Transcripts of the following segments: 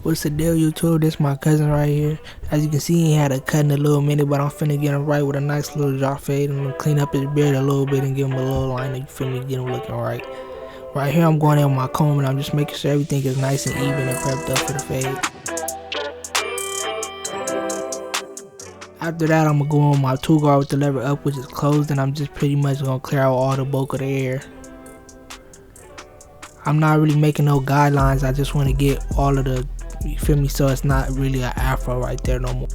What's the deal, YouTube? This my cousin right here. As you can see, he had a cut in a little minute, but I'm finna get him right with a nice little drop fade. I'm gonna clean up his beard a little bit and give him a little line. You feel me? Get him looking right. Right here, I'm going in with my comb and I'm just making sure everything is nice and even and prepped up for the fade. After that, I'm gonna go on my 2 guard with the lever up, which is closed, and I'm just pretty much gonna clear out all the bulk of the air. I'm not really making no guidelines. I just want to get all of the, you feel me, so it's not really an afro right there no more.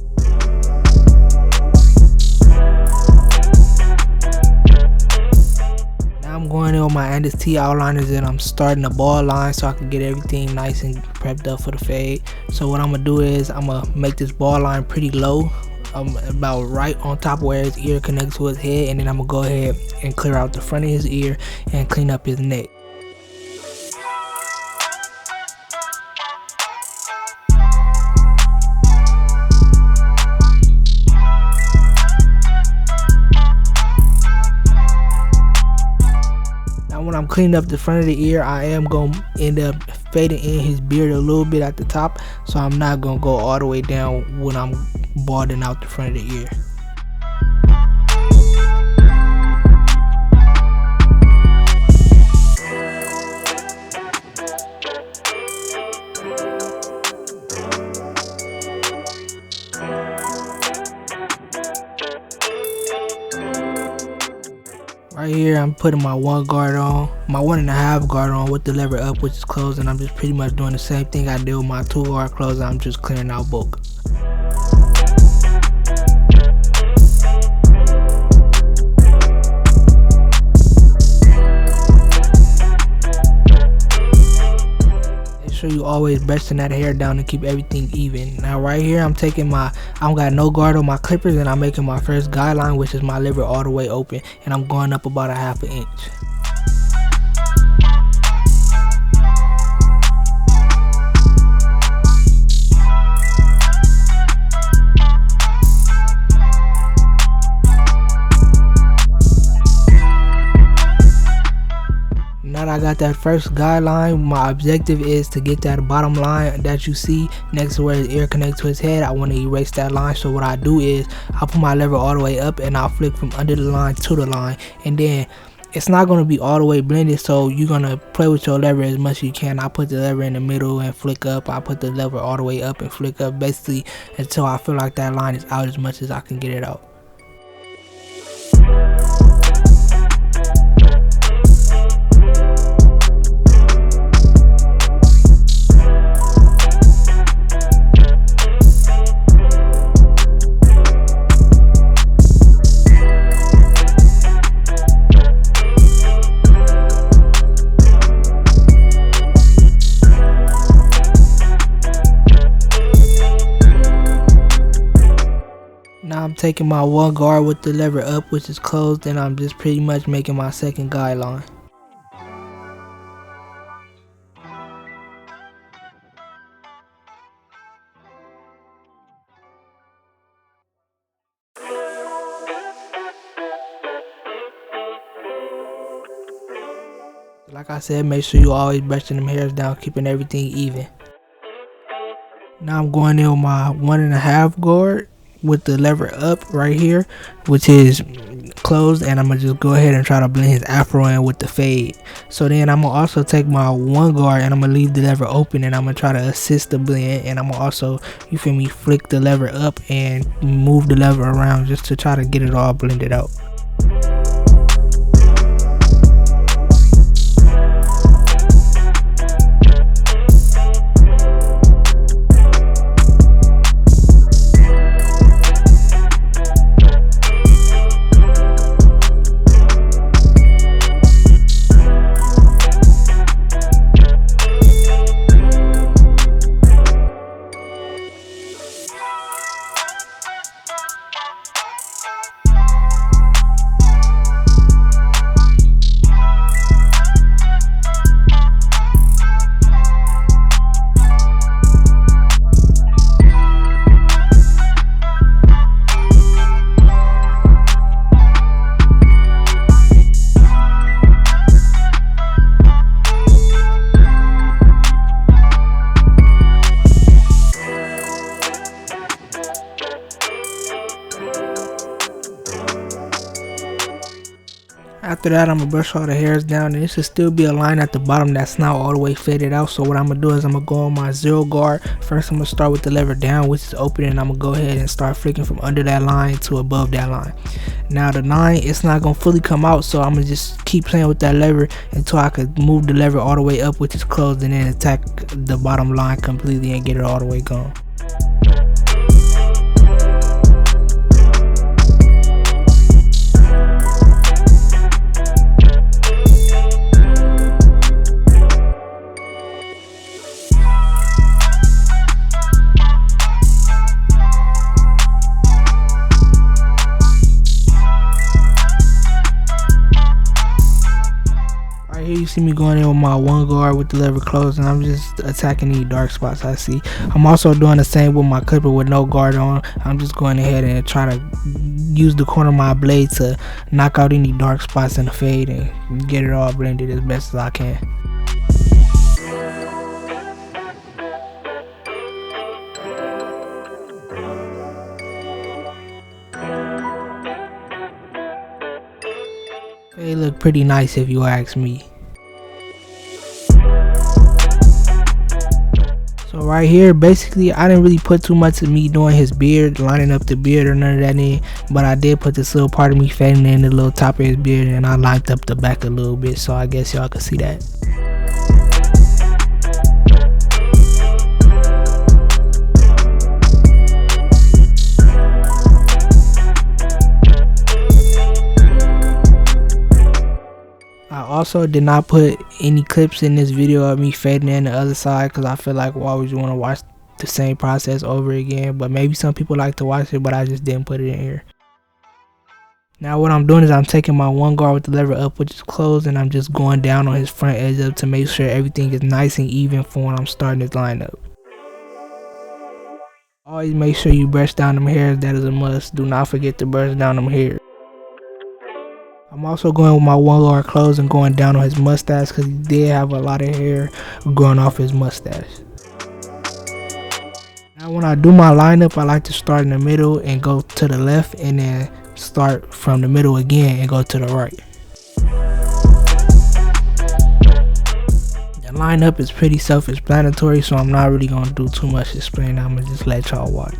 Now I'm going in with my Andes T outliners and I'm starting the ball line so I can get everything nice and prepped up for the fade. So what I'm gonna do is I'm gonna make this ball line pretty low, about right on top where his ear connects to his head, and then I'm gonna go ahead and clear out the front of his ear and clean up his neck. When I'm cleaning up the front of the ear, I am going to end up fading in his beard a little bit at the top, so I'm not going to go all the way down when I'm balding out the front of the ear. Right here, I'm putting my 1 guard on, my 1.5 guard on with the lever up, which is closed, and I'm just pretty much doing the same thing I did with my 2 guard closed. I'm just clearing out bulk. Make sure you always brushing that hair down to keep everything even. Now right here, I'm taking I don't got no guard on my clippers, and I'm making my first guideline, which is my liver all the way open, and I'm going up about 1/2 inch. Now that I got that first guideline, my objective is to get that bottom line that you see next to where his ear connects to his head. I want to erase that line, so what I do is I'll put my lever all the way up and I'll flick from under the line to the line, and then it's not going to be all the way blended, so you're going to play with your lever as much as you can. I put the lever in the middle and flick up. I put the lever all the way up and flick up, basically until I feel like that line is out as much as I can get it out. Now I'm taking my 1 guard with the lever up, which is closed, and I'm just pretty much making my second guideline. Like I said, make sure you always brushing them hairs down, keeping everything even. Now I'm going in with my 1.5 guard with the lever up right here, which is closed, and I'm gonna just go ahead and try to blend his afro in with the fade. So then I'm gonna also take my 1 guard and I'm gonna leave the lever open, and I'm gonna try to assist the blend, and I'm gonna also, you feel me, flick the lever up and move the lever around just to try to get it all blended out. After that, I'm gonna brush all the hairs down, and it should still be a line at the bottom that's not all the way faded out. So what I'm gonna do is I'm gonna go on my zero guard. First, I'm gonna start with the lever down, which is open, and I'm gonna go ahead and start flicking from under that line to above that line. Now the line, it's not gonna fully come out, so I'm gonna just keep playing with that lever until I could move the lever all the way up, which is closed, and then attack the bottom line completely and get it all the way gone. Here you see me going in with my one guard with the lever closed, and I'm just attacking these dark spots I see. I'm also doing the same with my clipper with no guard on. I'm just going ahead and trying to use the corner of my blade to knock out any dark spots in the fade and get it all blended as best as I can. They look pretty nice if you ask me. So right here, basically, I didn't really put too much of me doing his beard, lining up the beard or none of that in, but I did put this little part of me fading in the little top of his beard, and I lined up the back a little bit, so I guess y'all can see that. I also did not put any clips in this video of me fading in the other side because I feel like we always want to watch the same process over again, but maybe some people like to watch it, but I just didn't put it in here. Now what I'm doing is I'm taking my one guard with the lever up, which is closed, and I'm just going down on his front edge up to make sure everything is nice and even for when I'm starting this lineup. Always make sure you brush down them hairs, that is a must. Do not forget to brush down them hairs. I'm also going with my one guard closed and going down on his mustache because he did have a lot of hair growing off his mustache. Now when I do my lineup, I like to start in the middle and go to the left, and then start from the middle again and go to the right. The lineup is pretty self-explanatory, so I'm not really going to do too much explaining. I'm going to just let y'all watch.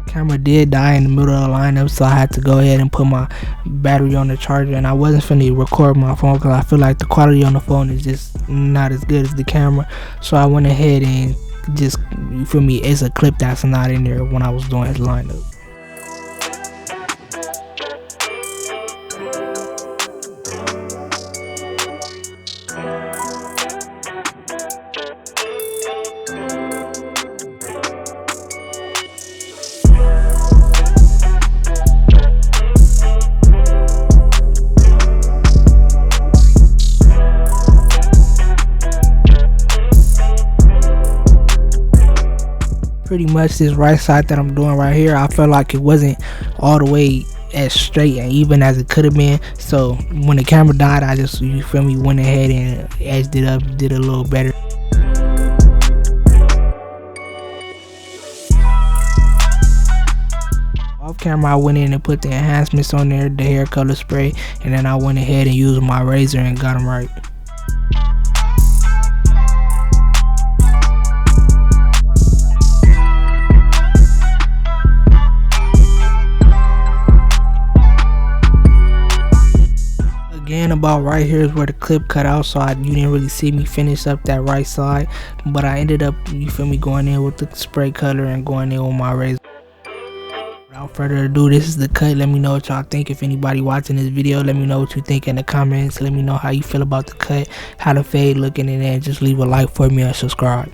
Camera did die in the middle of the lineup, so I had to go ahead and put my battery on the charger, and I wasn't finna record my phone because I feel like the quality on the phone is just not as good as the camera, so I went ahead and just, you feel me, it's a clip that's not in there when I was doing his lineup. Pretty much this right side that I'm doing right here, I felt like it wasn't all the way as straight and even as it could have been, so when the camera died, I just, you feel me, went ahead and edged it up, did a little better. Off camera, I went in and put the enhancements on there, the hair color spray, and then I went ahead and used my razor and got them right. Again, about right here is where the clip cut out, so you didn't really see me finish up that right side, but I ended up, you feel me, going in with the spray color and going in with my razor. Without further ado, this is the cut. Let me know what y'all think. If anybody watching this video, let me know what you think in the comments. Let me know how you feel about the cut, how the fade looking, and then just leave a like for me and subscribe.